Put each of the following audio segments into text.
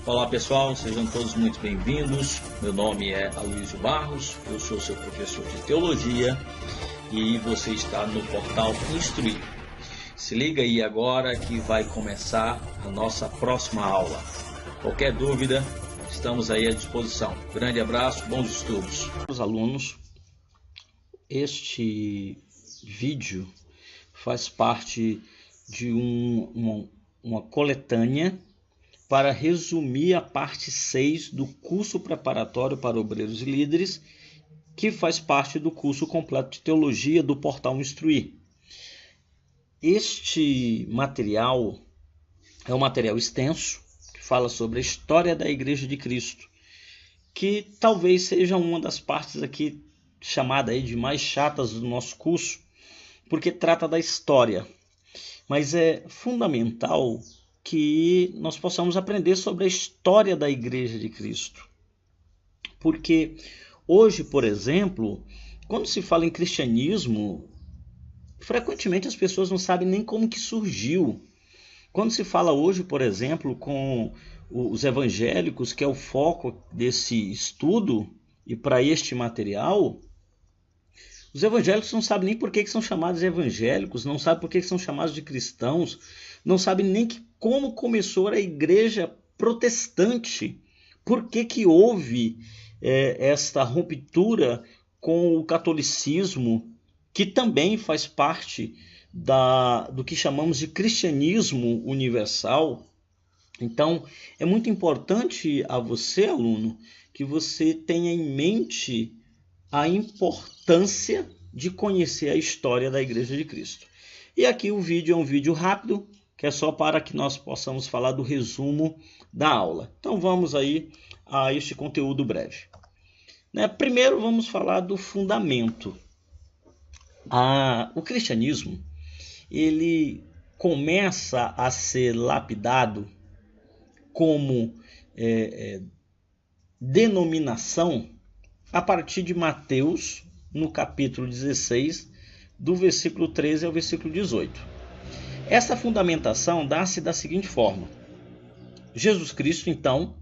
Olá pessoal, sejam todos muito bem-vindos. Meu nome é Aloysio Barros, eu sou seu professor de teologia e você está no portal Instruir. Se liga aí agora que vai começar a nossa próxima aula. Qualquer dúvida, estamos aí à disposição. Grande abraço, bons estudos. Os alunos, este vídeo faz parte de uma coletânea para resumir a parte 6 do curso preparatório para obreiros e líderes, que faz parte do curso completo de teologia do portal Instruir. Este material é um material extenso, que fala sobre a história da Igreja de Cristo, que talvez seja uma das partes aqui chamada aí de mais chatas do nosso curso, porque trata da história. Mas é fundamental que nós possamos aprender sobre a história da Igreja de Cristo. Porque hoje, por exemplo, quando se fala em cristianismo, frequentemente as pessoas não sabem nem como que surgiu. Quando se fala hoje, por exemplo, com os evangélicos, que é o foco desse estudo e para este material, os evangélicos não sabem nem por que são chamados evangélicos, não sabem por que são chamados de cristãos, não sabem nem como começou a igreja protestante, por que houve esta ruptura com o catolicismo, que também faz parte do que chamamos de cristianismo universal. Então, é muito importante a você, aluno, que você tenha em mente a importância de conhecer a história da Igreja de Cristo. E aqui o vídeo é um vídeo rápido, que é só para que nós possamos falar do resumo da aula. Então vamos aí a este conteúdo breve. Primeiro vamos falar do fundamento. O cristianismo, ele começa a ser lapidado como denominação a partir de Mateus, no capítulo 16, do versículo 13 ao versículo 18. Essa fundamentação dá-se da seguinte forma. Jesus Cristo, então,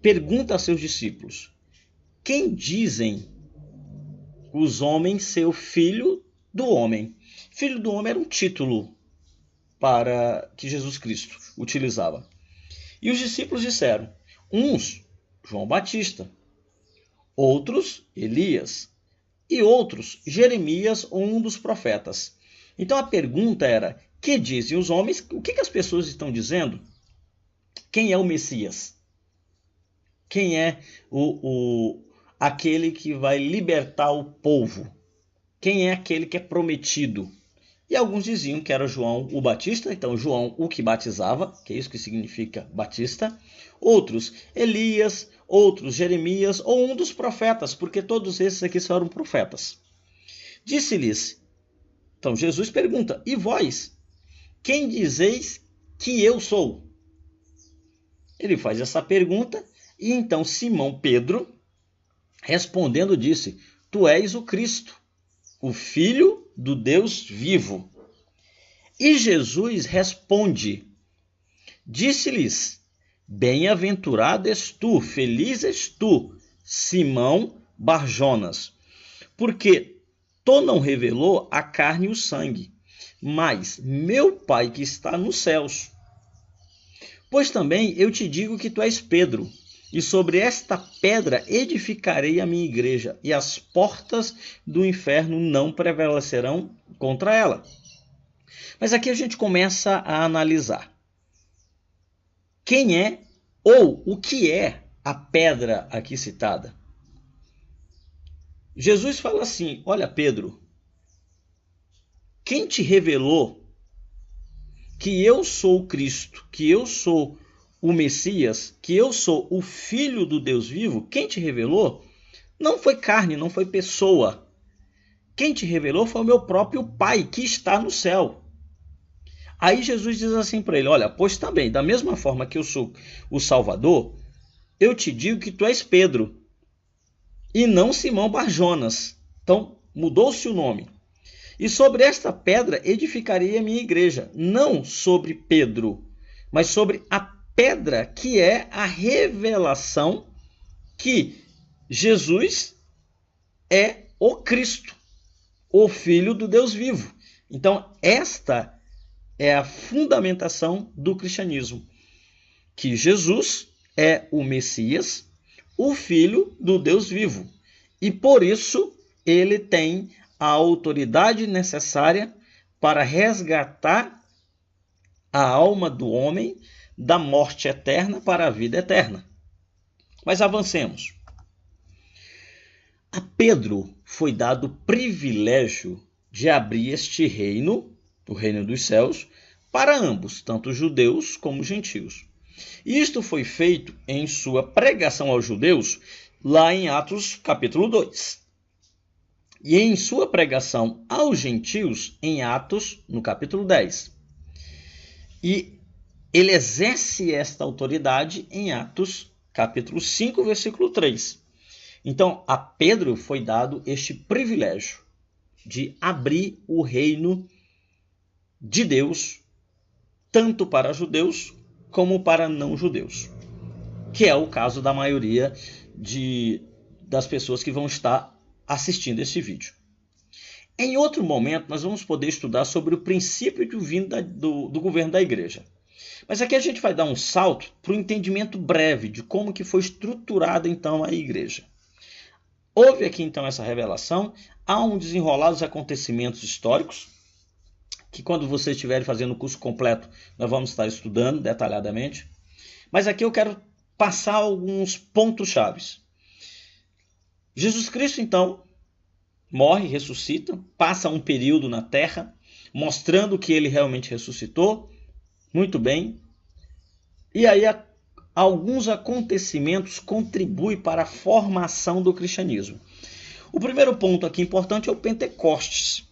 pergunta a seus discípulos: quem dizem os homens ser o Filho do Homem? Filho do Homem era um título para que Jesus Cristo utilizava. E os discípulos disseram: uns, João Batista, outros, Elias, e outros, Jeremias ou um dos profetas. Então a pergunta era: que dizem os homens? O que as pessoas estão dizendo? Quem é o Messias? Quem é aquele que vai libertar o povo? Quem é aquele que é prometido? E alguns diziam que era João o Batista, então João o que batizava, que é isso que significa Batista. Outros, Elias, outros, Jeremias ou um dos profetas, porque todos esses aqui foram profetas. Disse-lhes, então Jesus pergunta: e vós? Quem dizeis que eu sou? Ele faz essa pergunta e então Simão Pedro, respondendo, disse: tu és o Cristo, o Filho do Deus vivo. E Jesus responde, disse-lhes: bem-aventurado és tu, feliz és tu, Simão Barjonas, porque tu não revelou a carne e o sangue, mas meu Pai que está nos céus. Pois também eu te digo que tu és Pedro, e sobre esta pedra edificarei a minha igreja, e as portas do inferno não prevalecerão contra ela. Mas aqui a gente começa a analisar quem é ou o que é a pedra aqui citada. Jesus fala assim: olha, Pedro, quem te revelou que eu sou o Cristo, que eu sou o Messias, que eu sou o Filho do Deus vivo, quem te revelou não foi carne, não foi pessoa. Quem te revelou foi o meu próprio Pai, que está no céu. Aí Jesus diz assim para ele: olha, pois também, da mesma forma que eu sou o Salvador, eu te digo que tu és Pedro, e não Simão Barjonas. Então, mudou-se o nome. E sobre esta pedra edificarei a minha igreja, não sobre Pedro, mas sobre a pedra que é a revelação que Jesus é o Cristo, o Filho do Deus vivo. Então, esta é a fundamentação do cristianismo, que Jesus é o Messias, o Filho do Deus vivo. E por isso ele tem a autoridade necessária para resgatar a alma do homem da morte eterna para a vida eterna. Mas avancemos. A Pedro foi dado o privilégio de abrir este reino, o reino dos céus, para ambos, tanto judeus como gentios. Isto foi feito em sua pregação aos judeus, lá em Atos capítulo 2. E em sua pregação aos gentios, em Atos, no capítulo 10. E ele exerce esta autoridade em Atos capítulo 5, versículo 3. Então, a Pedro foi dado este privilégio de abrir o reino de Deus, tanto para judeus como para não-judeus, que é o caso da maioria das pessoas que vão estar assistindo esse vídeo. Em outro momento, nós vamos poder estudar sobre o princípio divino do governo da igreja. Mas aqui a gente vai dar um salto para o entendimento breve de como que foi estruturada então a igreja. Houve aqui então essa revelação, há um desenrolar dos acontecimentos históricos, que quando vocês estiverem fazendo o curso completo, nós vamos estar estudando detalhadamente. Mas aqui eu quero passar alguns pontos chaves. Jesus Cristo então morre, ressuscita, passa um período na terra, mostrando que ele realmente ressuscitou. Muito bem. E aí alguns acontecimentos contribuem para a formação do cristianismo. O primeiro ponto aqui importante é o Pentecostes,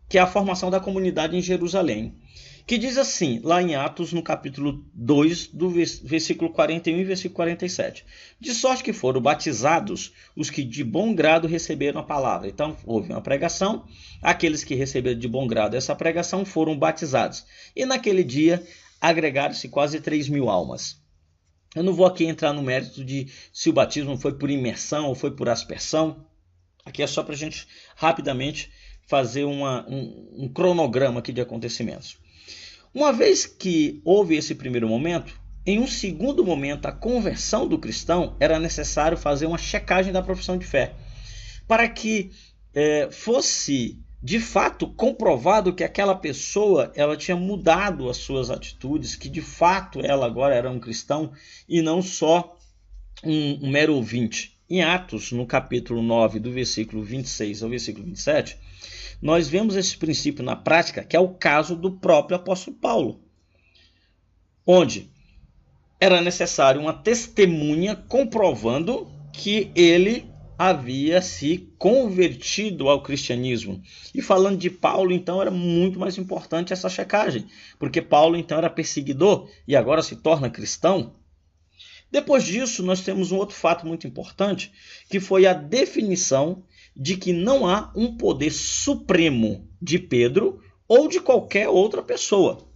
que é a formação da comunidade em Jerusalém, que diz assim, lá em Atos, no capítulo 2, do versículo 41 e versículo 47. De sorte que foram batizados os que de bom grado receberam a palavra. Então, houve uma pregação, aqueles que receberam de bom grado essa pregação foram batizados. E naquele dia, agregaram-se quase 3.000 almas. Eu não vou aqui entrar no mérito de se o batismo foi por imersão ou foi por aspersão. Aqui é só para a gente rapidamente fazer um cronograma aqui de acontecimentos. Uma vez que houve esse primeiro momento, em um segundo momento, a conversão do cristão, era necessário fazer uma checagem da profissão de fé, para que fosse de fato comprovado que aquela pessoa ela tinha mudado as suas atitudes, que de fato ela agora era um cristão e não só um mero ouvinte. Em Atos, no capítulo 9, do versículo 26 ao versículo 27, nós vemos esse princípio na prática, que é o caso do próprio apóstolo Paulo, onde era necessário uma testemunha comprovando que ele havia se convertido ao cristianismo. E falando de Paulo, então, era muito mais importante essa checagem, porque Paulo, então, era perseguidor e agora se torna cristão. Depois disso, nós temos um outro fato muito importante, que foi a definição de que não há um poder supremo de Pedro ou de qualquer outra pessoa.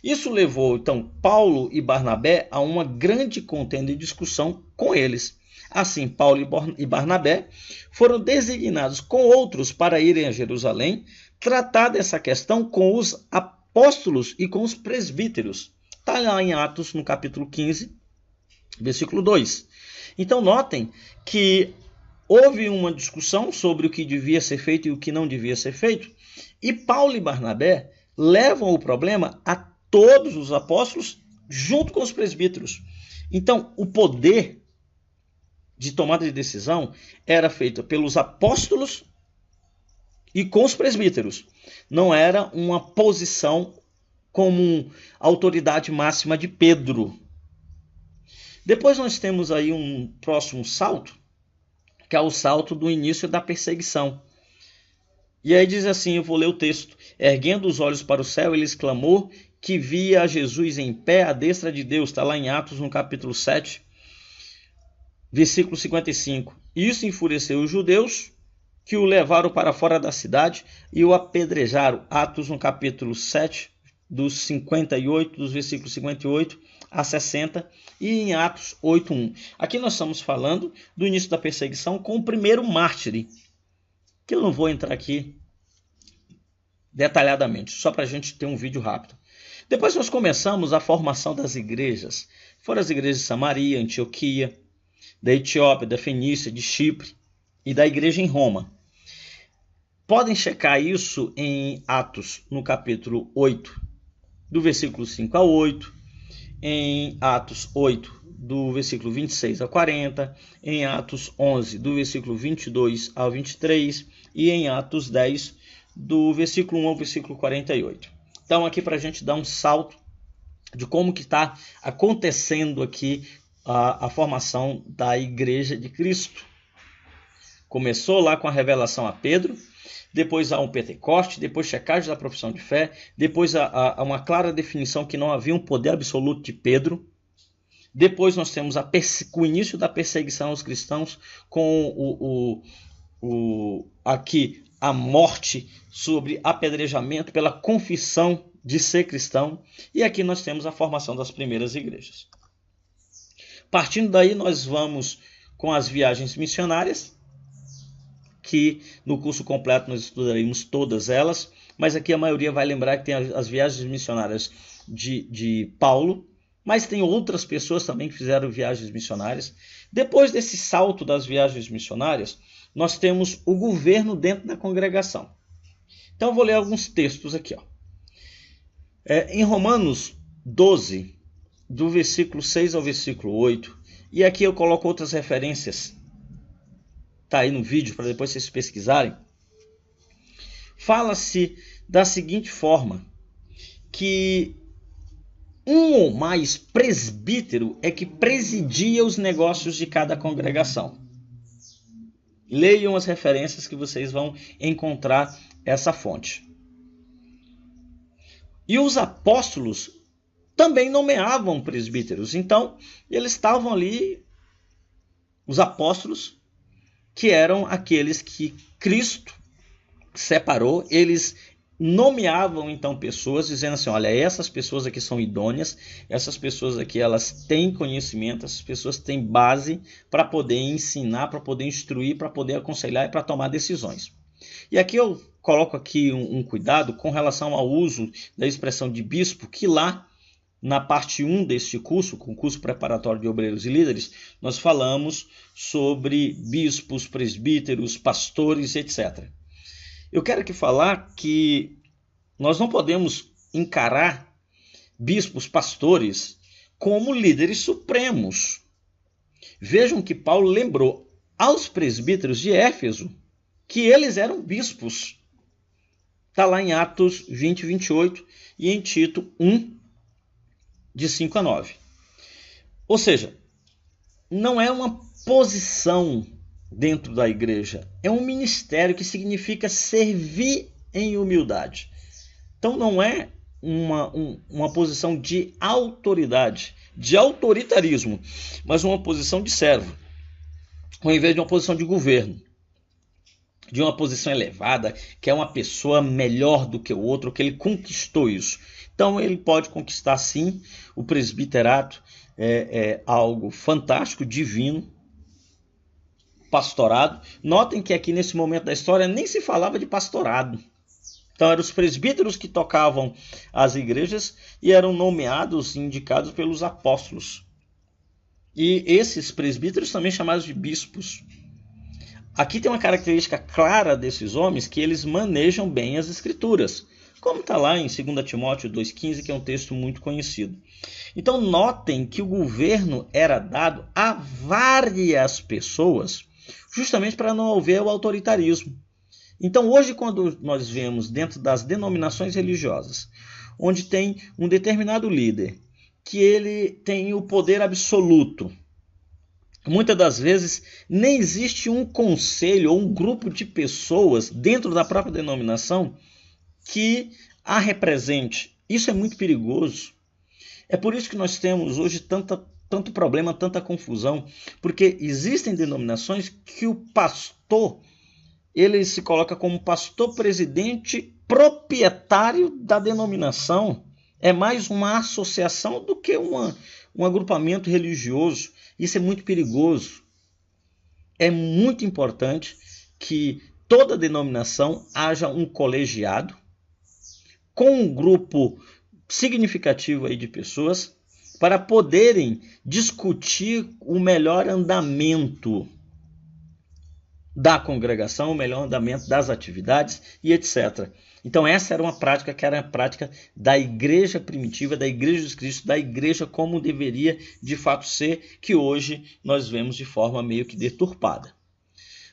Isso levou, então, Paulo e Barnabé a uma grande contenda e discussão com eles. Assim, Paulo e Barnabé foram designados com outros para irem a Jerusalém, tratar dessa questão com os apóstolos e com os presbíteros. Está lá em Atos, no capítulo 15, versículo 2. Então, notem que houve uma discussão sobre o que devia ser feito e o que não devia ser feito, e Paulo e Barnabé levam o problema a todos os apóstolos junto com os presbíteros. Então, o poder de tomada de decisão era feita pelos apóstolos e com os presbíteros. Não era uma posição como autoridade máxima de Pedro. Depois nós temos aí um próximo salto, que é o salto do início da perseguição. E aí diz assim, eu vou ler o texto. Erguendo os olhos para o céu, ele exclamou que via Jesus em pé à destra de Deus. Está lá em Atos, no capítulo 7, versículo 55. Isso enfureceu os judeus, que o levaram para fora da cidade e o apedrejaram. Atos, no capítulo 7, dos 58, dos versículos 58 a 60, e em Atos 8:1. Aqui nós estamos falando do início da perseguição com o primeiro mártir, que eu não vou entrar aqui detalhadamente, só para a gente ter um vídeo rápido. Depois nós começamos a formação das igrejas. Foram as igrejas de Samaria, Antioquia, da Etiópia, da Fenícia, de Chipre e da igreja em Roma. Podem checar isso em Atos, no capítulo 8, do versículo 5 a 8, em Atos 8, do versículo 26 a 40, em Atos 11, do versículo 22 ao 23, e em Atos 10, do versículo 1 ao versículo 48. Então, aqui para a gente dar um salto de como que está acontecendo aqui a formação da Igreja de Cristo. Começou lá com a revelação a Pedro, depois há um Pentecoste, depois checagem da profissão de fé, depois há uma clara definição que não havia um poder absoluto de Pedro. Depois nós temos o início da perseguição aos cristãos, com aqui a morte sobre apedrejamento pela confissão de ser cristão. E aqui nós temos a formação das primeiras igrejas. Partindo daí, nós vamos com as viagens missionárias, que no curso completo nós estudaremos todas elas, mas aqui a maioria vai lembrar que tem as viagens missionárias de Paulo, mas tem outras pessoas também que fizeram viagens missionárias. Depois desse salto das viagens missionárias, nós temos o governo dentro da congregação. Então eu vou ler alguns textos aqui. Em Romanos 12, do versículo 6 ao versículo 8, e aqui eu coloco outras referências, está aí no vídeo para depois vocês pesquisarem. Fala-se da seguinte forma, que um ou mais presbítero é que presidia os negócios de cada congregação. Leiam as referências que vocês vão encontrar essa fonte. E os apóstolos também nomeavam presbíteros. Então, eles estavam ali, os apóstolos, que eram aqueles que Cristo separou, eles nomeavam então pessoas, dizendo assim, olha, essas pessoas aqui são idôneas, essas pessoas aqui elas têm conhecimento, essas pessoas têm base para poder ensinar, para poder instruir, para poder aconselhar e para tomar decisões. E aqui eu coloco aqui um cuidado com relação ao uso da expressão de bispo, que lá na parte 1 deste curso, com o curso preparatório de obreiros e líderes, nós falamos sobre bispos, presbíteros, pastores, etc. Eu quero aqui falar que nós não podemos encarar bispos, pastores, como líderes supremos. Vejam que Paulo lembrou aos presbíteros de Éfeso que eles eram bispos. Está lá em Atos 20, 28 e em Tito 1, de 5 a 9. Ou seja, não é uma posição dentro da igreja, é um ministério que significa servir em humildade. Então não é uma posição de autoridade, de autoritarismo, mas uma posição de servo, ao invés de uma posição de governo, de uma posição elevada, que é uma pessoa melhor do que o outro, que ele conquistou isso. Então ele pode conquistar sim, o presbiterato é algo fantástico, divino, pastorado. Notem que aqui nesse momento da história nem se falava de pastorado. Então eram os presbíteros que tocavam as igrejas e eram nomeados, indicados pelos apóstolos. E esses presbíteros também chamados de bispos. Aqui tem uma característica clara desses homens, que eles manejam bem as escrituras, como está lá em 2 Timóteo 2,15, que é um texto muito conhecido. Então notem que o governo era dado a várias pessoas, justamente para não haver o autoritarismo. Então hoje, quando nós vemos dentro das denominações religiosas, onde tem um determinado líder, que ele tem o poder absoluto, muitas das vezes nem existe um conselho ou um grupo de pessoas dentro da própria denominação que a represente. Isso é muito perigoso. É por isso que nós temos hoje tanto problema, tanta confusão, porque existem denominações que o pastor, ele se coloca como pastor presidente proprietário da denominação. É mais uma associação do que um agrupamento religioso. Isso é muito perigoso. É muito importante que toda denominação haja um colegiado com um grupo significativo aí de pessoas para poderem discutir o melhor andamento da congregação, o melhor andamento das atividades e etc. Então essa era uma prática que era a prática da igreja primitiva, da igreja de Cristo, da igreja como deveria de fato ser, que hoje nós vemos de forma meio que deturpada.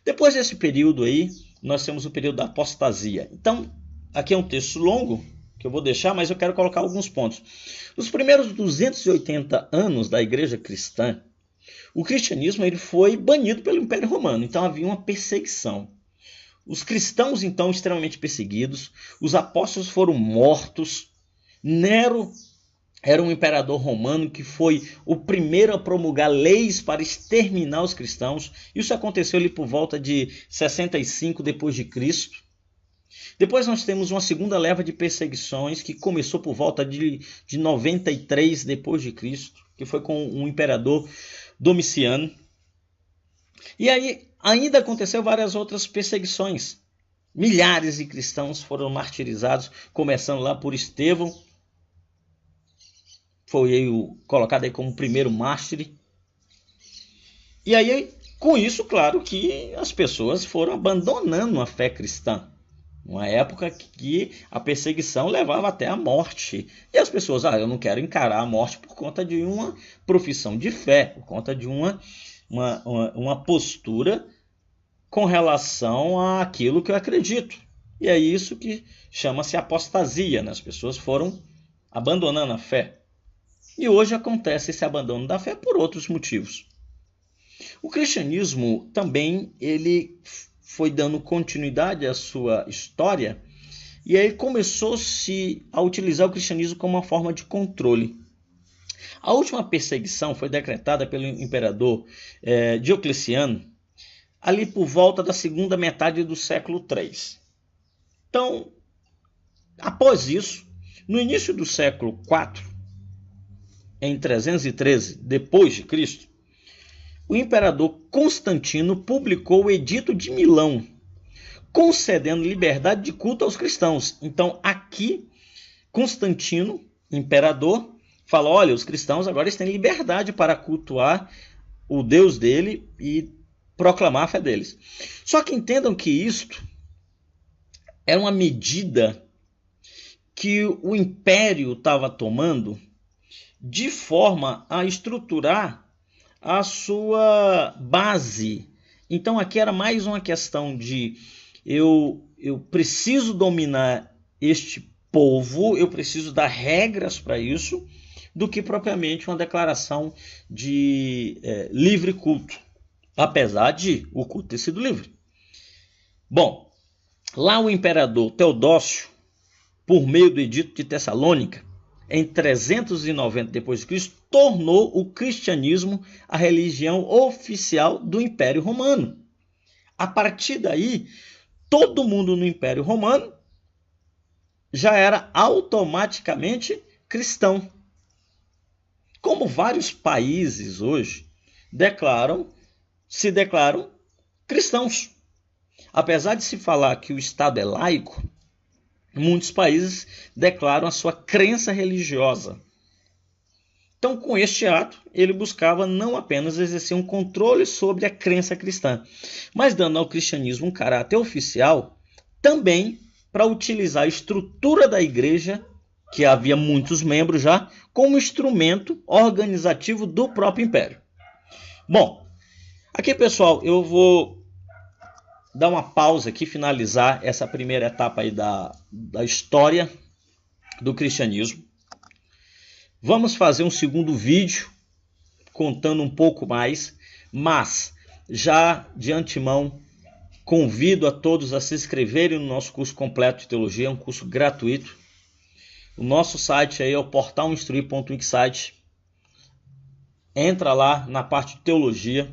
Depois desse período aí, nós temos o período da apostasia. Então, aqui é um texto longo, que eu vou deixar, mas eu quero colocar alguns pontos. Nos primeiros 280 anos da igreja cristã, o cristianismo ele foi banido pelo Império Romano, então havia uma perseguição. Os cristãos, então, extremamente perseguidos, os apóstolos foram mortos, Nero era um imperador romano que foi o primeiro a promulgar leis para exterminar os cristãos. Isso aconteceu ali por volta de 65 depois de Cristo. Depois nós temos uma segunda leva de perseguições que começou por volta de 93 depois de Cristo, que foi com o imperador Domiciano. E aí ainda aconteceu várias outras perseguições. Milhares de cristãos foram martirizados, começando lá por Estevão. Foi colocado aí como primeiro mártir. E aí, com isso, claro que as pessoas foram abandonando a fé cristã. Uma época que a perseguição levava até a morte. E as pessoas, eu não quero encarar a morte por conta de uma profissão de fé, por conta de uma postura com relação àquilo que eu acredito. E é isso que chama-se apostasia, né? As pessoas foram abandonando a fé. E hoje acontece esse abandono da fé por outros motivos. O cristianismo também ele foi dando continuidade à sua história e aí começou-se a utilizar o cristianismo como uma forma de controle. A última perseguição foi decretada pelo imperador Diocleciano ali por volta da segunda metade do século III. Então, após isso, no início do século IV, em 313 depois de Cristo, o imperador Constantino publicou o Edito de Milão, concedendo liberdade de culto aos cristãos. Então, aqui, Constantino, imperador, fala, olha, os cristãos agora têm liberdade para cultuar o Deus dele e proclamar a fé deles. Só que entendam que isto era uma medida que o império estava tomando de forma a estruturar a sua base. Então aqui era mais uma questão de eu preciso dominar este povo, eu preciso dar regras para isso, do que propriamente uma declaração de livre culto, apesar de o culto ter sido livre. Bom, lá o imperador Teodósio, por meio do Edito de Tessalônica, em 390 d.C., tornou o cristianismo a religião oficial do Império Romano. A partir daí, todo mundo no Império Romano já era automaticamente cristão. Como vários países hoje se declaram cristãos. Apesar de se falar que o Estado é laico, muitos países declaram a sua crença religiosa. Então, com este ato, ele buscava não apenas exercer um controle sobre a crença cristã, mas dando ao cristianismo um caráter oficial, também para utilizar a estrutura da igreja, que havia muitos membros já, como instrumento organizativo do próprio império. Bom, aqui, pessoal, eu vou dar uma pausa aqui, finalizar essa primeira etapa aí da história do cristianismo. Vamos fazer um segundo vídeo contando um pouco mais, mas já de antemão convido a todos a se inscreverem no nosso curso completo de teologia, é um curso gratuito. O nosso site aí é o portalinstruir.wixsite. Entra lá na parte de teologia.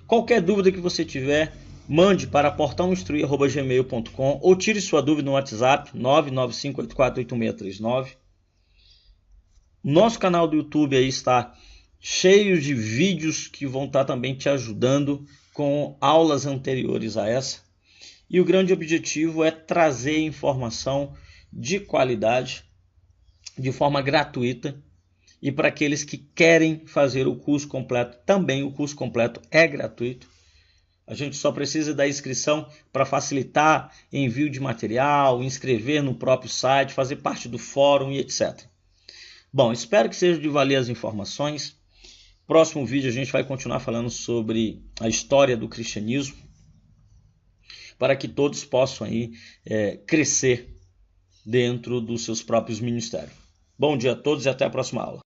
Qualquer dúvida que você tiver, mande para portalinstruir@gmail.com ou tire sua dúvida no WhatsApp 995848639. Nosso canal do YouTube aí está cheio de vídeos que vão estar também te ajudando com aulas anteriores a essa. E o grande objetivo é trazer informação de qualidade, de forma gratuita, e para aqueles que querem fazer o curso completo, também o curso completo é gratuito. A gente só precisa da inscrição para facilitar envio de material, inscrever no próprio site, fazer parte do fórum e etc. Bom, espero que seja de valer as informações. Próximo vídeo a gente vai continuar falando sobre a história do cristianismo, para que todos possam aí, crescer dentro dos seus próprios ministérios. Bom dia a todos e até a próxima aula.